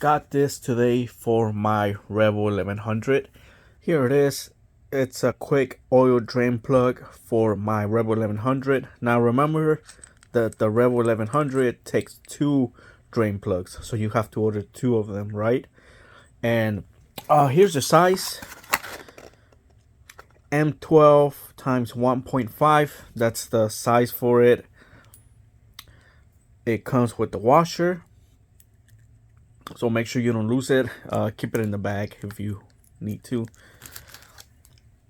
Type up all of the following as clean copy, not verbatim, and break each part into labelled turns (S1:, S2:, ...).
S1: Got this today for my Rebel 1100. Here it is. It's a quick oil drain plug for my Rebel 1100. Now remember that the Rebel 1100 takes two drain plugs, so you have to order two of them, right? And here's the size. M12 times 1.5. That's the size for it. It comes with the washer, so make sure you don't lose it. Keep it in the bag if you need to.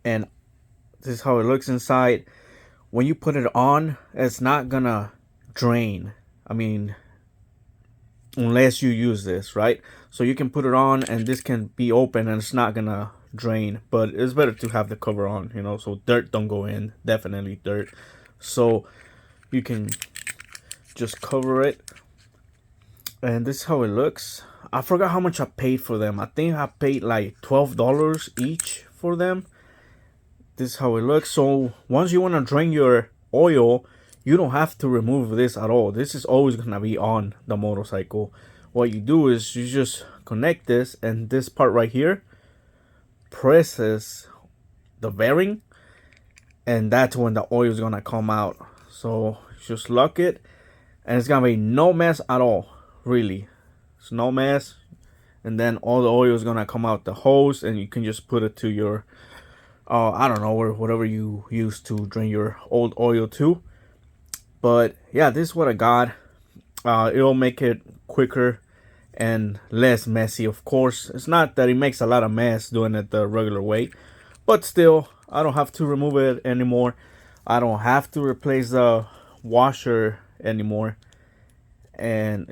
S1: And this is how it looks inside. When you put it on, it's not gonna drain. I mean, unless you use this, right? So you can put it on and this can be open and it's not gonna drain, but it's better to have the cover on, you know, so dirt don't go in. Definitely dirt. So you can just cover it, and this is how it looks. I forgot how much I paid for them. I think I paid like $12 each for them. This is how it looks. So once you want to drain your oil, you don't have to remove this at all. This is always gonna be on the motorcycle. What you do is you just connect this, and this part right here presses the bearing, and that's when the oil is gonna come out. So just lock it, and it's gonna be no mess at all. Really, it's no mess. And then all the oil is gonna come out the hose, and you can just put it to your I don't know, or whatever you use to drain your old oil to. But yeah, this is what I got. It'll make it quicker and less messy. Of course, it's not that it makes a lot of mess doing it the regular way, but still, I don't have to remove it anymore. I don't have to replace the washer anymore, and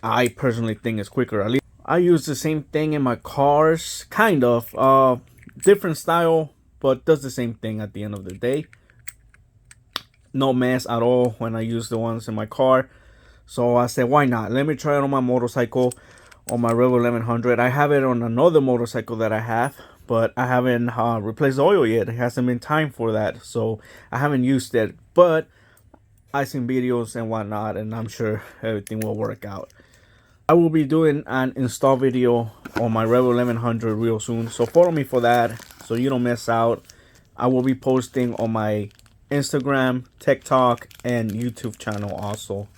S1: I personally think it's quicker. At least I use the same thing in my cars, kind of different style, but does the same thing at the end of the day. No mess at all when I use the ones in my car. So I said, why not? Let me try it on my motorcycle, on my Rebel 1100. I have it on another motorcycle that I have, but I haven't replaced the oil yet. It hasn't been time for that, so I haven't used it. But I seen videos and whatnot, and I'm sure everything will work out. I will be doing an install video on my Rebel 1100 real soon, so follow me for that so you don't miss out. I will be posting on my Instagram, TikTok, and YouTube channel also.